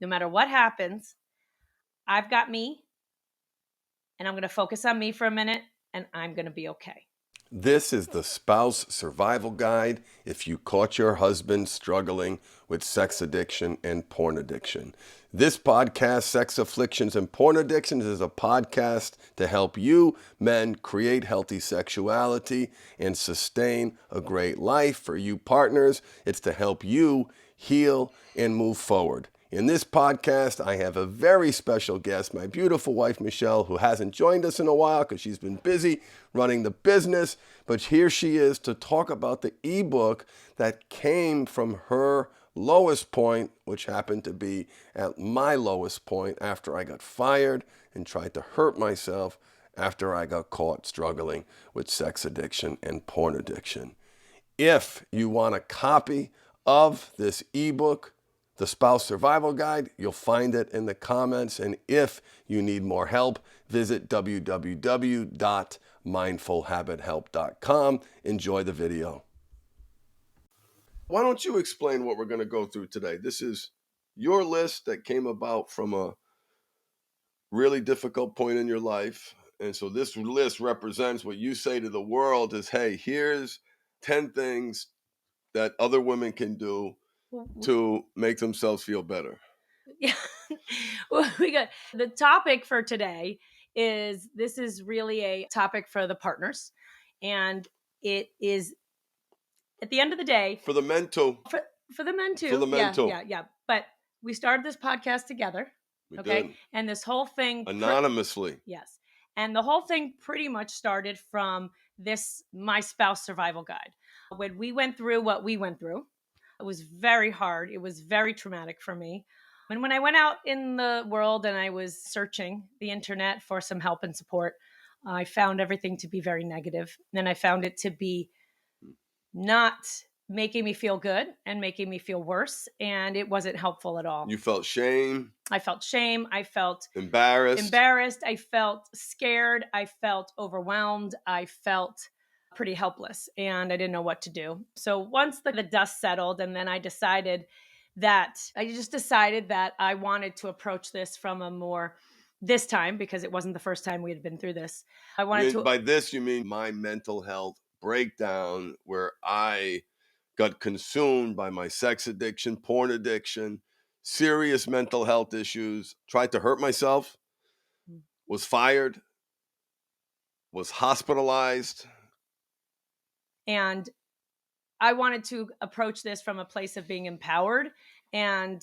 No matter what happens, I've got me, and I'm going to focus on me for a minute, and I'm going to be okay. This is the Spouse Survival Guide if you caught your husband struggling with sex addiction and porn addiction. This podcast, Sex Afflictions and Porn Addictions, is a podcast to help you men create healthy sexuality and sustain a great life. For you partners, it's to help you heal and move forward. In this podcast, I have a very special guest, my beautiful wife, Michelle, who hasn't joined us in a while because she's been busy running the business. But here she is to talk about the ebook that came from her lowest point, which happened to be at my lowest point after I got fired and tried to hurt myself after I got caught struggling with sex addiction and porn addiction. If you want a copy of this ebook, The Spouse Survival Guide, you'll find it in the comments. And if you need more help, visit www.mindfulhabithelp.com. Enjoy the video. Why don't you explain what we're going to go through today? This is your list that came about from a really difficult point in your life. And so this list represents what you say to the world is, hey, here's 10 things that other women can do to make themselves feel better. Yeah. Well, we got the topic for today this is really a topic for the partners, and it is at the end of the day For the men too. for the men too. For the men too. Yeah. But we started this podcast together. We Okay. did. And this whole thing Anonymously. yes. And the whole thing pretty much started from this My Spouse Survival Guide. When we went through what we went through, it was very hard. It was very traumatic for me. And when I went out in the world and I was searching the internet for some help and support, I found everything to be very negative. And I found it to be not making me feel good and making me feel worse. And it wasn't helpful at all. You felt shame. I felt shame. I felt embarrassed. I felt scared. I felt overwhelmed. I felt pretty helpless and I didn't know what to do. So once the dust settled, and then I just decided that I wanted to approach this from a more this time, because it wasn't the first time we had been through this. By this, you mean my mental health breakdown, where I got consumed by my sex addiction, porn addiction, serious mental health issues, tried to hurt myself, was fired, was hospitalized. And I wanted to approach this from a place of being empowered and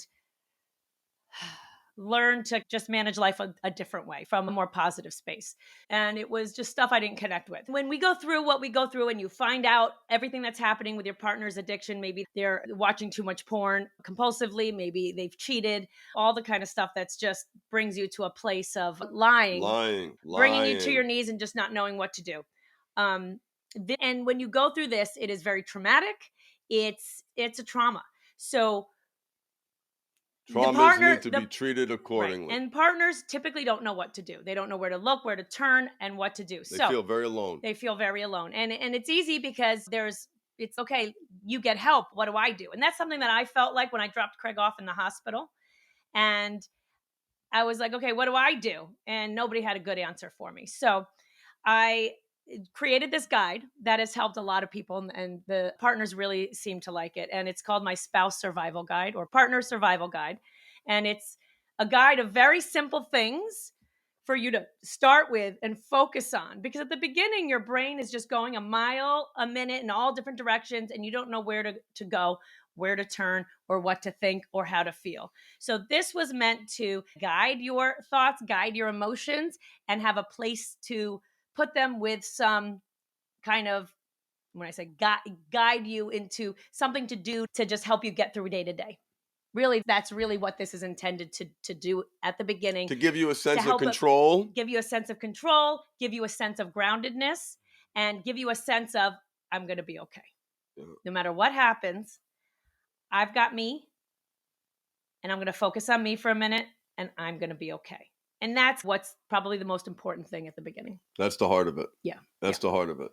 learn to just manage life a different way, from a more positive space. And it was just stuff I didn't connect with. When we go through what we go through and you find out everything that's happening with your partner's addiction, maybe they're watching too much porn compulsively, maybe they've cheated, all the kind of stuff that's just brings you to a place of lying, bringing you to your knees and just not knowing what to do. And when you go through this, it is very traumatic. It's a trauma. So traumas need to be treated accordingly. Right. And partners typically don't know what to do. They don't know where to look, where to turn, and what to do. They feel very alone. They feel very alone. And it's easy because it's okay, you get help. What do I do? And that's something that I felt like when I dropped Craig off in the hospital. And I was like, okay, what do I do? And nobody had a good answer for me. So I created this guide that has helped a lot of people, and the partners really seem to like it. And it's called My Spouse Survival Guide, or Partner Survival Guide. And it's a guide of very simple things for you to start with and focus on. Because at the beginning, your brain is just going a mile a minute in all different directions, and you don't know where to go, where to turn, or what to think, or how to feel. So this was meant to guide your thoughts, guide your emotions, and have a place to put them with some kind of, when I say guide you into something to do to just help you get through day to day. Really, that's really what this is intended to do at the beginning. To give you a sense of control. Give you a sense of control, give you a sense of groundedness, and give you a sense of, I'm going to be okay. Yeah. No matter what happens, I've got me, and I'm going to focus on me for a minute, and I'm going to be okay. And that's what's probably the most important thing at the beginning. That's the heart of it. Yeah. That's the heart of it.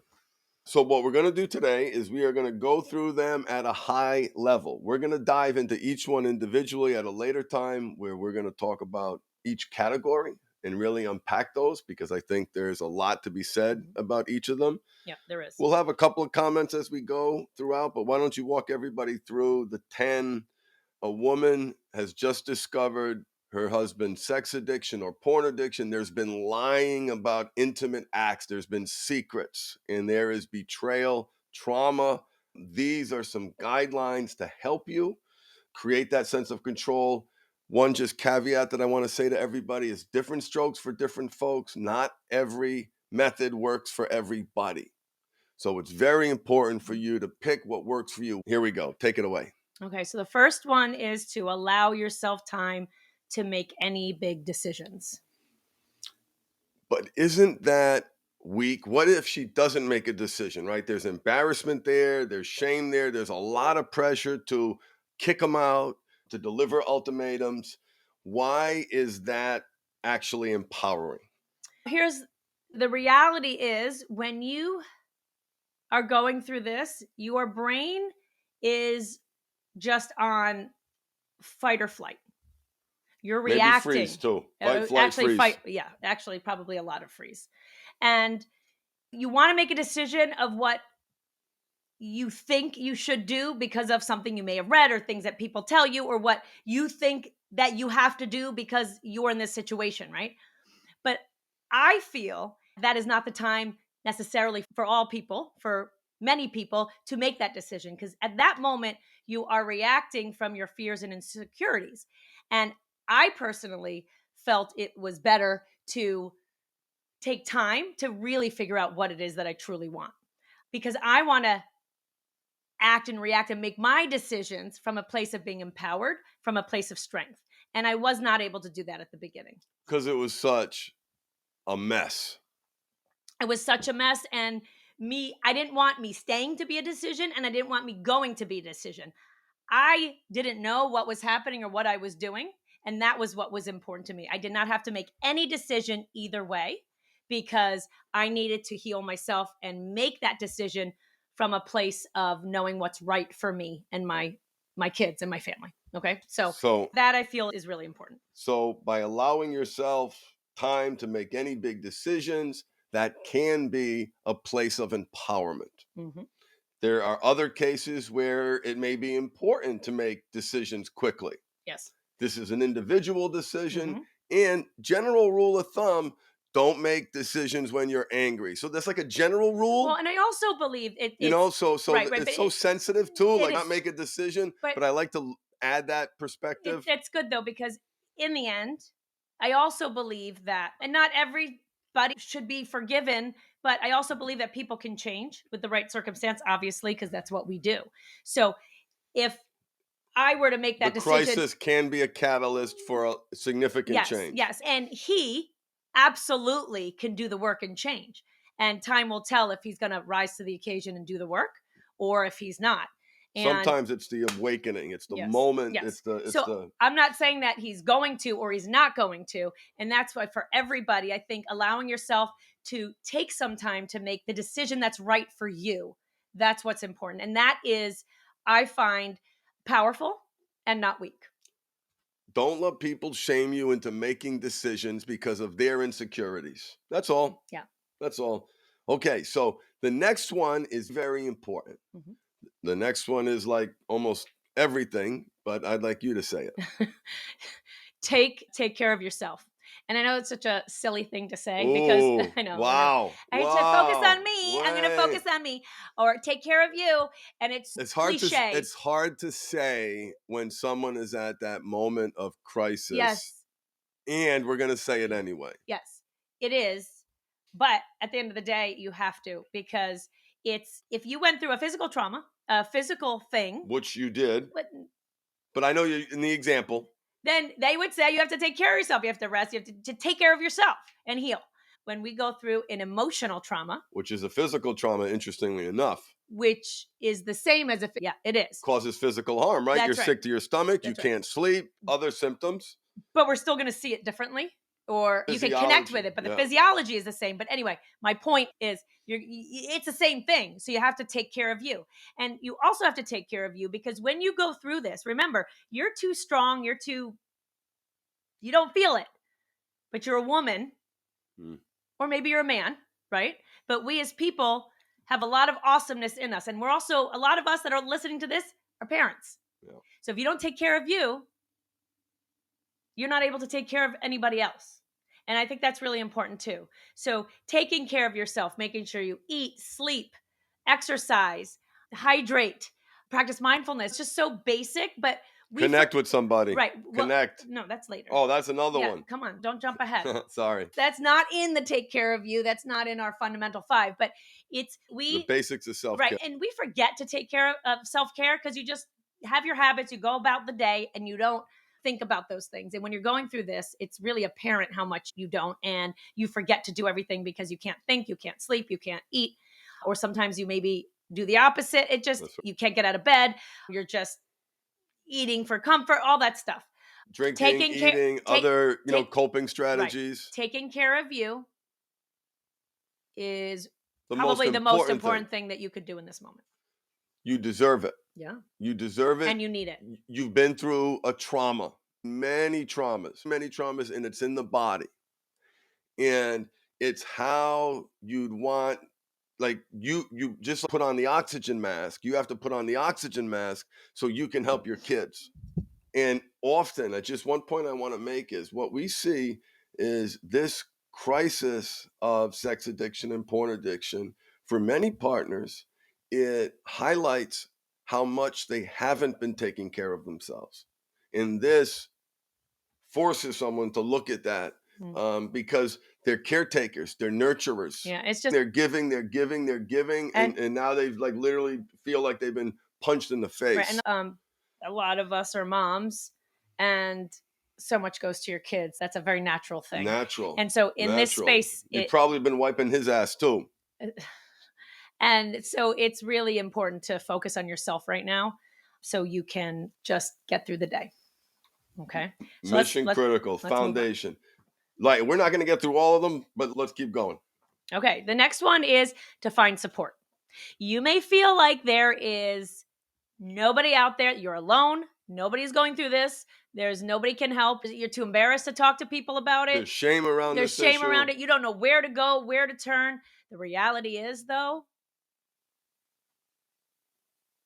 So what we're going to do today is we are going to go through them at a high level. We're going to dive into each one individually at a later time where we're going to talk about each category and really unpack those, because I think there's a lot to be said about each of them. Yeah, there is. We'll have a couple of comments as we go throughout, but why don't you walk everybody through the 10. A woman has just discovered her husband's sex addiction or porn addiction. There's been lying about intimate acts. There's been secrets, and there is betrayal, trauma. These are some guidelines to help you create that sense of control. One just caveat that I want to say to everybody is different strokes for different folks. Not every method works for everybody. So it's very important for you to pick what works for you. Here we go. Take it away. Okay, so the first one is to allow yourself time to make any big decisions. But isn't that weak? What if she doesn't make a decision, right? There's embarrassment there, there's shame there, there's a lot of pressure to kick them out, to deliver ultimatums. Why is that actually empowering? Here's the reality is when you are going through this, your brain is just on fight or flight. You're Maybe freeze reacting. too. Fight, flight, Actually, freeze. fight. Yeah, actually, probably a lot of freeze. And you want to make a decision of what you think you should do because of something you may have read or things that people tell you or what you think that you have to do because you're in this situation, right? But I feel that is not the time necessarily for all people, for many people to make that decision because at that moment you are reacting from your fears and insecurities. And I personally felt it was better to take time to really figure out what it is that I truly want because I want to act and react and make my decisions from a place of being empowered, from a place of strength. And I was not able to do that at the beginning. Because it was such a mess. It was such a mess. And I didn't want me staying to be a decision, and I didn't want me going to be a decision. I didn't know what was happening or what I was doing. And that was what was important to me. I did not have to make any decision either way because I needed to heal myself and make that decision from a place of knowing what's right for me and my kids and my family. Okay. So that I feel is really important. So by allowing yourself time to make any big decisions, that can be a place of empowerment. Mm-hmm. There are other cases where it may be important to make decisions quickly. Yes. This is an individual decision. Mm-hmm. And general rule of thumb, don't make decisions when you're angry. So that's like a general rule. Well, and I also believe So right, it's so sensitive too, like not make a decision, but I like to add that perspective. It's good though, because in the end, I also believe that, and not everybody should be forgiven, but I also believe that people can change with the right circumstance, obviously, because that's what we do. So if I were to make that decision, crisis can be a catalyst for a significant change. Yes. And he absolutely can do the work and change. And time will tell if he's going to rise to the occasion and do the work or if he's not. And sometimes it's the awakening. It's the moment. It's the. I'm not saying that he's going to or he's not going to. And that's why for everybody, I think allowing yourself to take some time to make the decision that's right for you. That's what's important. And that is, I find, powerful and not weak. Don't let people shame you into making decisions because of their insecurities. That's all. Yeah. That's all. Okay, so the next one is very important. Mm-hmm. The next one is like almost everything, but I'd like you to say it. Take care of yourself. And I know it's such a silly thing to say. Ooh, because I know. Wow. I need to focus on me. I'm going to focus on me, or take care of you. And it's hard cliche. It's hard to say when someone is at that moment of crisis. Yes. And we're going to say it anyway. Yes, it is. But at the end of the day, you have to, because if you went through a physical trauma, a physical thing, which you did, but I know you in the example, then they would say you have to take care of yourself. You have to rest. You have to take care of yourself and heal. When we go through an emotional trauma, which is a physical trauma, interestingly enough, which is the same as it is. Causes physical harm, right? You're sick to your stomach. You can't sleep, other symptoms. But we're still going to see it differently. or you can connect with it, but the physiology is the same. But anyway, my point is it's the same thing. So you have to take care of you. And you also have to take care of you, because when you go through this, remember, you're too strong, you don't feel it, but you're a woman, or maybe you're a man, right? But we as people have a lot of awesomeness in us. And we're also, a lot of us that are listening to this are parents. Yeah. So if you don't take care of you, you're not able to take care of anybody else. And I think that's really important too. So taking care of yourself, making sure you eat, sleep, exercise, hydrate, practice mindfulness, just so basic, but connect with somebody. Right. Connect. No, that's later. Oh, that's another one. Come on. Don't jump ahead. Sorry. That's not in the take care of you. That's not in our fundamental 5, but it's the basics of self-care. Right. And we forget to take care of self-care because you just have your habits, you go about the day and you don't think about those things. And when you're going through this, it's really apparent how much you don't, and you forget to do everything because you can't think, you can't sleep, you can't eat, or sometimes you maybe do the opposite. It just, you can't get out of bed. You're just eating for comfort, all that stuff. Drinking, eating, other, coping strategies. Right. Taking care of you is probably the most important thing that you could do in this moment. You deserve it. Yeah. You deserve it. And you need it. You've been through a trauma, many traumas, and it's in the body. And it's how you'd want, like you just put on the oxygen mask. You have to put on the oxygen mask so you can help your kids. And often, just one point I want to make is what we see is this crisis of sex addiction and porn addiction for many partners. It highlights how much they haven't been taking care of themselves. And this forces someone to look at that because they're caretakers, they're nurturers. Yeah, it's just they're giving, and now they've literally feel like they've been punched in the face. Right, and a lot of us are moms, and so much goes to your kids. That's a very natural thing. And so in this space, you've probably been wiping his ass too. And so it's really important to focus on yourself right now so you can just get through the day. Okay. So Mission critical, foundation. We're not going to get through all of them, but let's keep going. Okay. The next one is to find support. You may feel like there is nobody out there. You're alone. Nobody's going through this. There's nobody can help. You're too embarrassed to talk to people about it. There's shame around There's shame around it. You don't know where to go, where to turn. The reality is, though,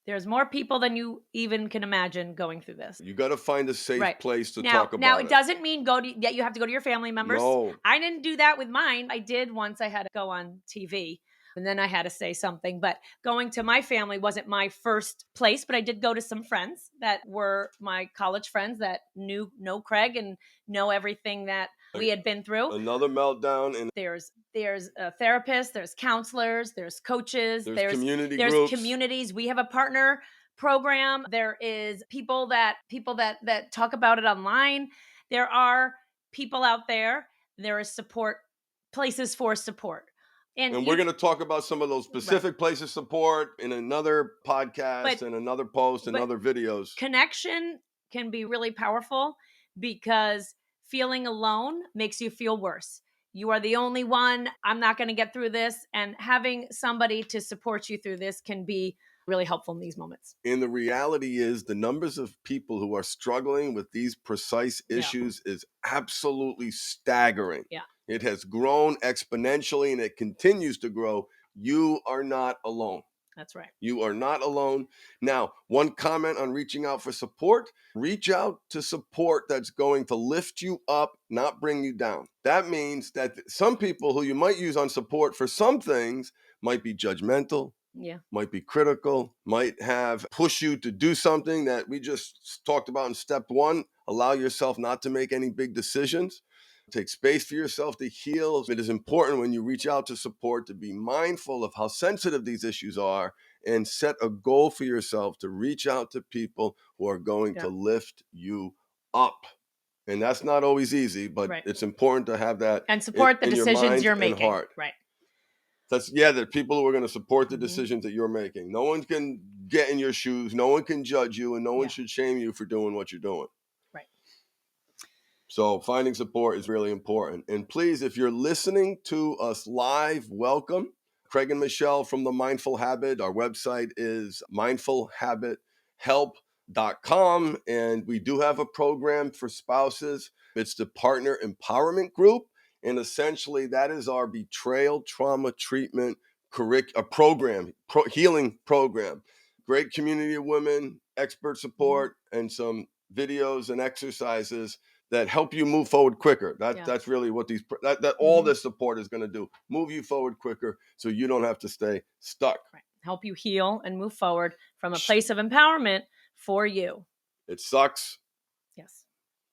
there's more people than you even can imagine going through this. You got to find a safe place to talk about it. Now, it doesn't mean that you have to go to your family members. No. I didn't do that with mine. I did once. I had to go on TV, and then I had to say something. But going to my family wasn't my first place, but I did go to some friends that were my college friends that know Craig and know everything that we had been through. Another meltdown. And there's a therapist, there's counselors, there's coaches, there's community there's groups. Communities. We have a partner program. There is people that talk about it online. There are people out there. There is support, places for support. And we're going to talk about some of those specific places of support in another podcast and another post and other videos. Connection can be really powerful because feeling alone makes you feel worse. You are the only one. I'm not going to get through this. And having somebody to support you through this can be really helpful in these moments. And the reality is the numbers of people who are struggling with these precise issues is absolutely staggering. Yeah. It has grown exponentially and it continues to grow. You are not alone. That's right. You are not alone. Now, one comment on reaching out for support: reach out to support that's going to lift you up, not bring you down. That means that some people who you might use on support for some things might be judgmental, might be critical, might have push you to do something that we just talked about in step 1. Allow yourself not to make any big decisions. Take space for yourself to heal. It is important when you reach out to support to be mindful of how sensitive these issues are and set a goal for yourself to reach out to people who are going to lift you up. And that's not always easy, but it's important to have that and support the decisions you're making. Heart. Right. That's there are people who are going to support the decisions that you're making. No one can get in your shoes. No one can judge you, and no one should shame you for doing what you're doing. Right. So finding support is really important. And please, if you're listening to us live, welcome. Craig and Michelle from the Mindful Habit. Our website is mindfulhabithelp.com. And we do have a program for spouses. It's the Partner Empowerment Group. And essentially, that is our betrayal trauma treatment healing program. Great community of women, expert support, and some videos and exercises that help you move forward quicker. That's really what all this support is going to do. Move you forward quicker so you don't have to stay stuck. Right. Help you heal and move forward from a place of empowerment for you. It sucks. Yes.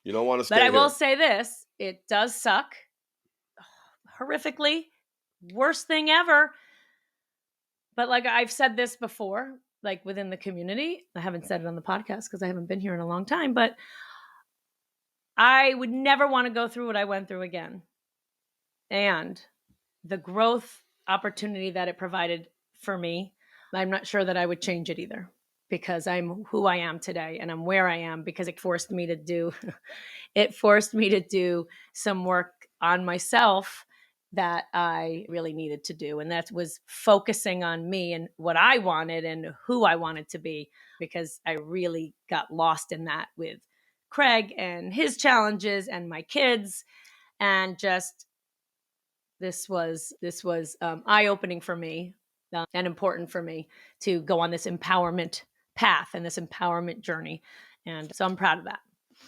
You don't want to stay But I here. will say this, it does suck. Horrifically. Worst thing ever. But like I've said this before, like within the community, I haven't said it on the podcast because I haven't been here in a long time, but I would never want to go through what I went through again. And the growth opportunity that it provided for me, I'm not sure that I would change it either, because I'm who I am today and I'm where I am because it forced me to do some work on myself that I really needed to do. And that was focusing on me and what I wanted and who I wanted to be, because I really got lost in that with Craig and his challenges and my kids. And just, this was eye-opening for me, and important for me to go on this empowerment path and this empowerment journey. And so I'm proud of that.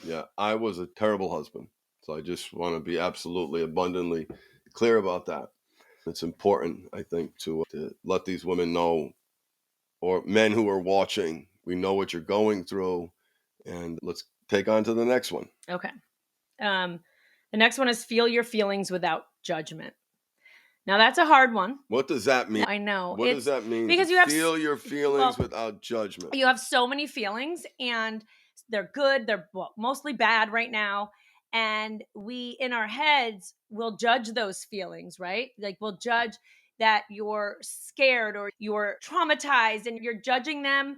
Yeah, I was a terrible husband. So I just want to be absolutely abundantly clear about that. It's important, I think, to let these women know, or men who are watching, we know what you're going through, and let's take on to the next one. Okay. The next one is feel your feelings without judgment. Now that's a hard one. What does that mean? I know. What does that mean? Because to you have feel your feelings without judgment. You have so many feelings, and they're good. They're mostly bad right now. And we, in our heads, will judge those feelings, right? Like we'll judge that you're scared or you're traumatized and you're judging them.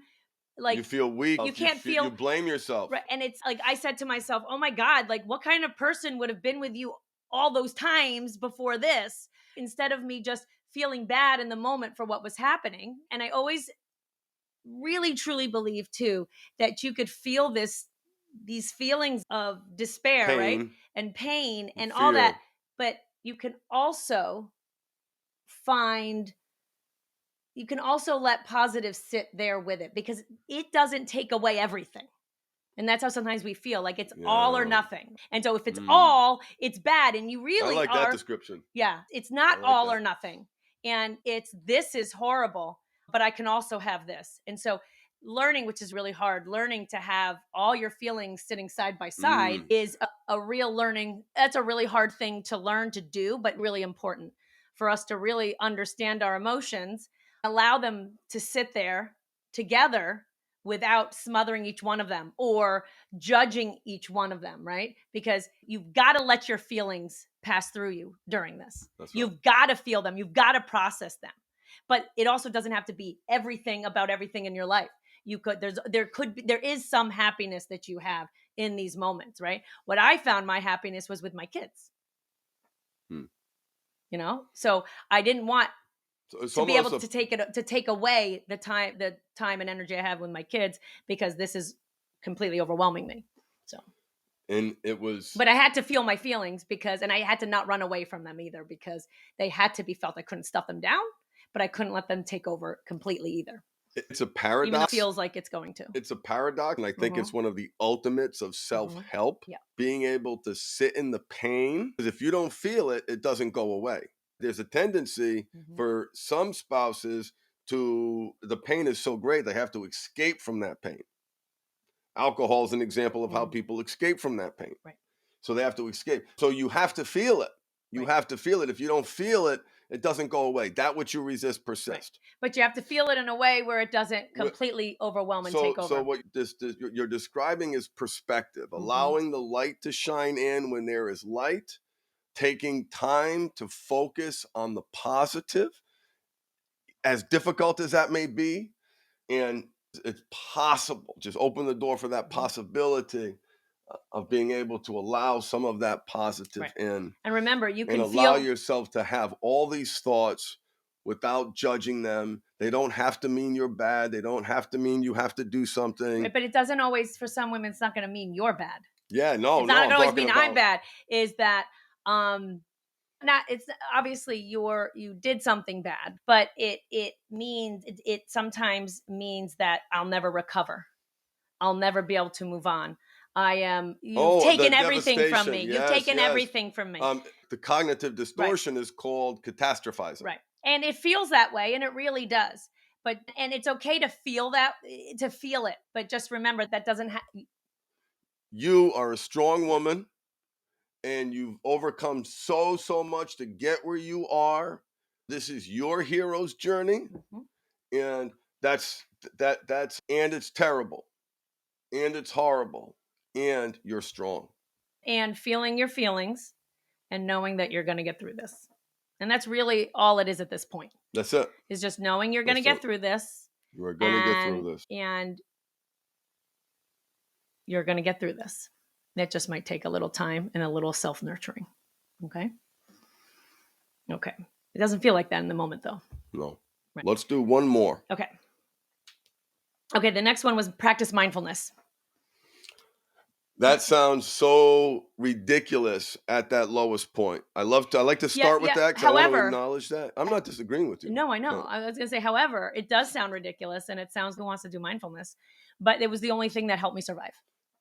Like you feel weak. You can't feel. You blame yourself. Right. And it's like I said to myself, oh my God, like what kind of person would have been with you all those times before this, instead of me just feeling bad in the moment for what was happening. And I always really truly believe too that you could feel these feelings of despair, right? And pain and all that. But you can also let positive sit there with it, because it doesn't take away everything. And that's how sometimes we feel like it's all or nothing. And so if it's all, it's bad. And you really I like that description. Yeah. It's not all or nothing. And this is horrible, but I can also have this. And so learning, which is really hard, learning to have all your feelings sitting side by side is a real learning. That's a really hard thing to learn to do, but really important for us to really understand our emotions, allow them to sit there together without smothering each one of them or judging each one of them, right? Because you've got to let your feelings pass through you during this. Right. You've got to feel them. You've got to process them. But it also doesn't have to be everything about everything in your life. There is some happiness that you have in these moments, right? What I found my happiness was with my kids. So I didn't want to be able to take away the time and energy I have with my kids, because this is completely overwhelming me. So, but I had to feel my feelings and I had to not run away from them either, because they had to be felt. I couldn't stuff them down, but I couldn't let them take over completely either. It's a paradox. Even though it feels like it's going to. It's a paradox, and I think it's one of the ultimates of self-help. Yeah. Being able to sit in the pain, because if you don't feel it, it doesn't go away. There's a tendency for some spouses the pain is so great, they have to escape from that pain. Alcohol is an example of how people escape from that pain. Right. So they have to escape. So you have to feel it. You have to feel it. If you don't feel it, it doesn't go away. That which you resist persists. Right. But you have to feel it in a way where it doesn't completely overwhelm and take over. So what you're describing is perspective, allowing the light to shine in when there is light, taking time to focus on the positive, as difficult as that may be. And it's possible. Just open the door for that possibility of being able to allow some of that positive Right. in, And remember, you and can allow feel yourself to have all these thoughts without judging them. They don't have to mean you're bad. They don't have to mean you have to do something. but it doesn't always, for some women, it's not going to mean you're bad. Yeah, no, It's not I'm going to always talking mean I'm about bad. Is that not, it's obviously you did something bad, but it means it sometimes means that I'll never recover. I'll never be able to move on. You've the taken everything from devastation. me. You've Yes, taken yes. everything from me. The cognitive Right. distortion is called catastrophizing. Right. And it feels that way, and it really does. But and it's okay to feel that, to feel it, but just remember that doesn't You are a strong woman, and you've overcome so much to get where you are. This is your hero's journey, and that's and it's terrible, and it's horrible, and you're strong. and feeling your feelings and knowing that you're going to get through this. And that's really all it is at this point. That's it. Is just knowing you're going to get through this, You are going to get and through this. you're going to get through this. It just might take a little time and a little self-nurturing. Okay? Okay. It doesn't feel like that in the moment, though. No. Right. Let's do one more. Okay. Okay, the next one was practice mindfulness. That sounds so ridiculous at that lowest point. I like to start with that because I want to acknowledge that. I'm not disagreeing with you. No, I know. I was going to say, however, it does sound ridiculous, and it sounds who wants to do mindfulness, but it was the only thing that helped me survive.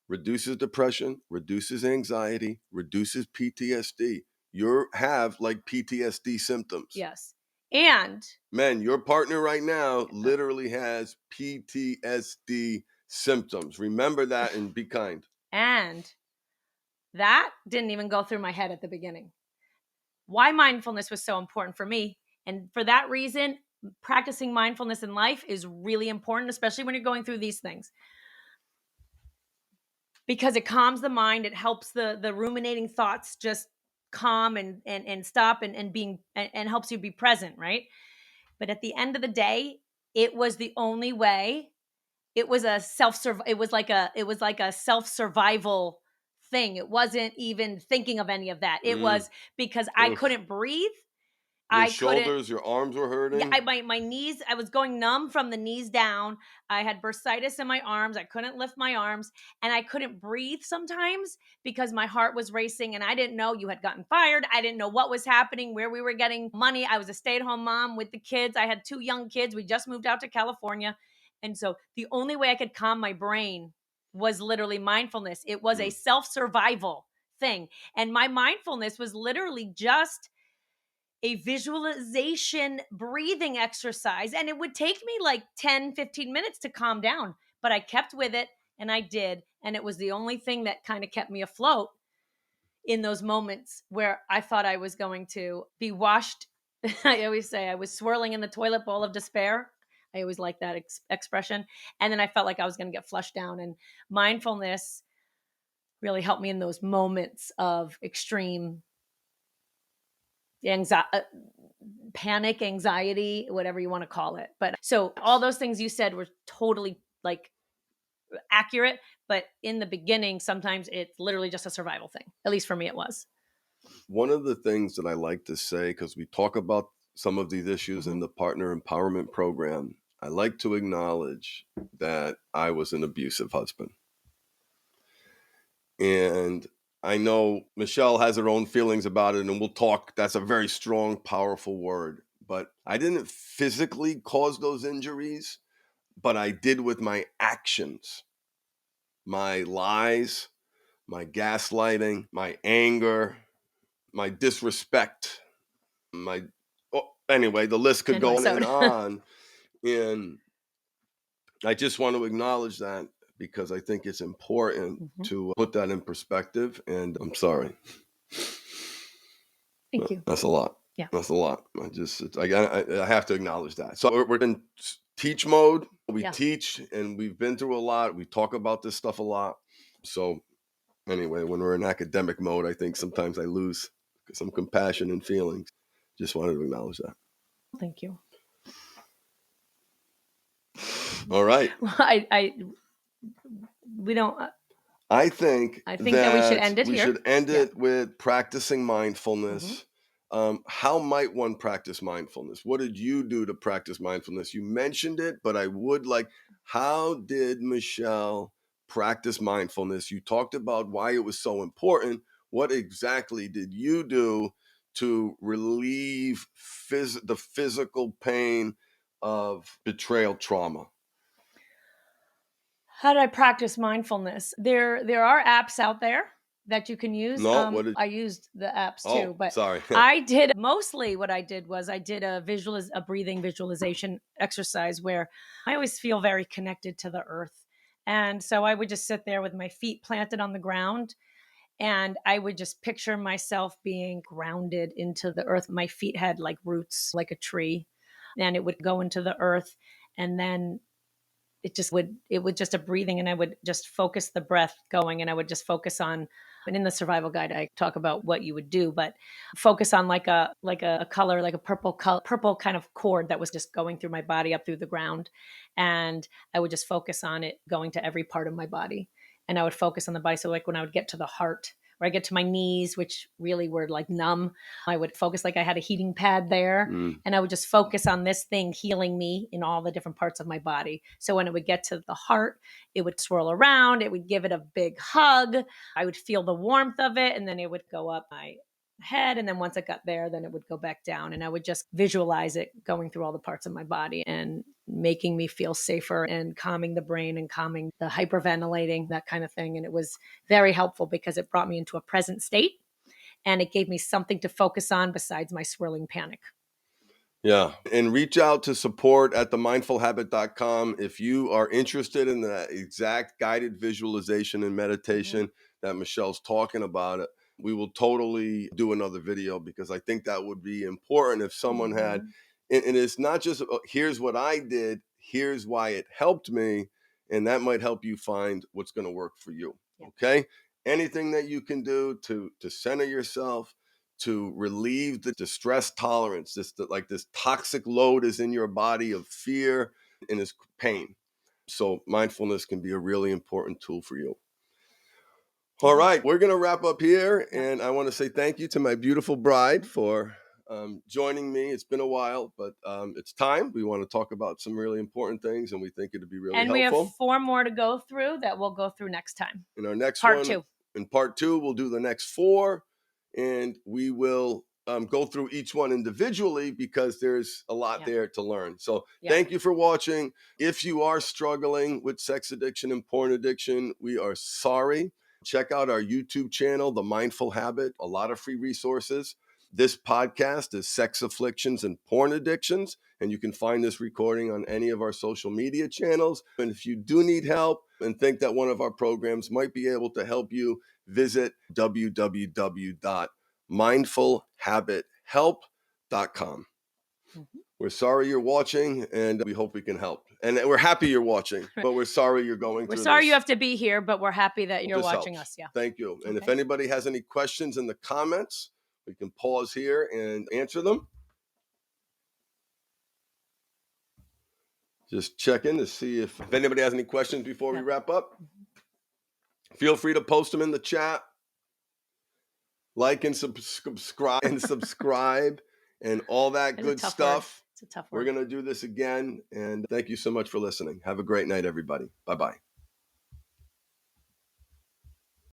Reduces depression, reduces anxiety, reduces PTSD. You have like PTSD symptoms. Yes. And men, your partner right now literally has PTSD symptoms. Remember that and be kind. And that didn't even go through my head at the beginning. Why mindfulness was so important for me. And for that reason, practicing mindfulness in life is really important, especially when you're going through these things. Because it calms the mind, it helps the ruminating thoughts just calm and stop and being and helps you be present, right? But at the end of the day, it was the only way. It was it was like a self-survival thing. It wasn't even thinking of any of that. It was because I couldn't breathe. Your shoulders, your arms were hurting. Yeah, my knees, I was going numb from the knees down. I had bursitis in my arms. I couldn't lift my arms, and I couldn't breathe sometimes because my heart was racing, and I didn't know you had gotten fired. I didn't know what was happening, where we were getting money. I was a stay-at-home mom with the kids. I had 2 young kids. We just moved out to California. And so the only way I could calm my brain was literally mindfulness. It was a self-survival thing. And my mindfulness was literally just a visualization breathing exercise. And it would take me like 10, 15 minutes to calm down. But I kept with it, and I did. And it was the only thing that kind of kept me afloat in those moments where I thought I was going to be washed. I always say I was swirling in the toilet bowl of despair. I always like that expression. And then I felt like I was going to get flushed down. And mindfulness really helped me in those moments of extreme panic, anxiety, whatever you want to call it. But so all those things you said were totally like accurate. But in the beginning, sometimes it's literally just a survival thing. At least for me, it was. One of the things that I like to say, because we talk about some of these issues in the partner empowerment program, I like to acknowledge that I was an abusive husband. And I know Michelle has her own feelings about it, and we'll talk. That's a very strong, powerful word. But I didn't physically cause those injuries, but I did with my actions, my lies, my gaslighting, my anger, my disrespect, anyway, the list could go on and on. And I just want to acknowledge that because I think it's important to put that in perspective. And I'm sorry. Thank you. That's a lot. Yeah. That's a lot. I have to acknowledge that. So we're in teach mode. We teach, and we've been through a lot. We talk about this stuff a lot. So anyway, when we're in academic mode, I think sometimes I lose some compassion and feelings. Just wanted to acknowledge that. Thank you. All right. We don't. I think I think that we should that end it we here. should end Yeah. it with practicing Mhm. mindfulness. How might one practice mindfulness? What did you do to practice mindfulness? You mentioned it, but I would like, how did Michelle practice mindfulness? You talked about why it was so important. What exactly did you do to relieve the physical pain of betrayal trauma? How did I practice mindfulness? There are apps out there that you can use. No, what did? I used the apps Oh, too, but sorry. I did mostly what I did was I did a breathing visualization exercise where I always feel very connected to the earth. And so I would just sit there with my feet planted on the ground and I would just picture myself being grounded into the earth. My feet had like roots like a tree and it would go into the earth and then it would just a breathing and I would just focus the breath going and I would just focus on, and in the survival guide I talk about what you would do, but focus on like a color, like a purple kind of cord that was just going through my body up through the ground. And I would just focus on it going to every part of my body. And I would focus on the body. So like when I would get to the heart or I get to my knees, which really were like numb, I would focus like I had a heating pad there Mm. and I would just focus on this thing healing me in all the different parts of my body. So when it would get to the heart, it would swirl around, it would give it a big hug. I would feel the warmth of it, and then it would go up my head. And then once it got there, then it would go back down. And I would just visualize it going through all the parts of my body and making me feel safer and calming the brain and calming the hyperventilating, that kind of thing. And it was very helpful because it brought me into a present state and it gave me something to focus on besides my swirling panic. Yeah. And reach out to support at themindfulhabit.com if you are interested in the exact guided visualization and Mm-hmm. meditation that Michelle's talking about. We will totally do another video because I think that would be important if someone had, Mm-hmm. and it's not just here's what I did, here's why it helped me, and that might help you find what's going to work for you. Yeah. Okay? Anything that you can do to center yourself, to relieve the distress tolerance, this toxic load is in your body of fear and is pain. So mindfulness can be a really important tool for you. All Mm-hmm. right, we're going to wrap up here. Yeah. And I want to say thank you to my beautiful bride for joining me. It's been a while, but it's time. We want to talk about some really important things, and we think it'd be really And we have helpful. 4 more to go through that we'll go through next time. In our next Part one, 2. in part 2, we'll do the next 4, and we will go through each one individually because there's a lot Yeah. there to learn. So Yeah. thank you for watching. If you are struggling with sex addiction and porn addiction, we are sorry. Check out our YouTube channel, The Mindful Habit, a lot of free resources. This podcast is Sex Afflictions and Porn Addictions, and you can find this recording on any of our social media channels. And if you do need help and think that one of our programs might be able to help you, visit www.mindfulhabithelp.com. Mm-hmm. We're sorry you're watching, and we hope we can help. And we're happy you're watching, but we're sorry you're going We're through sorry you this. have to be here, but we're happy that Hope you're this watching helps. us. Yeah. Thank you. And if Okay. anybody has any questions in the comments, we can pause here and answer them. Just checking to see if anybody has any questions before we Yeah. wrap up. Feel free to post them in the chat. Like and subscribe and all that It's a good tough word. stuff. It's a tough We're word. going to do this again. And thank you so much for listening. Have a great night, everybody. Bye-bye.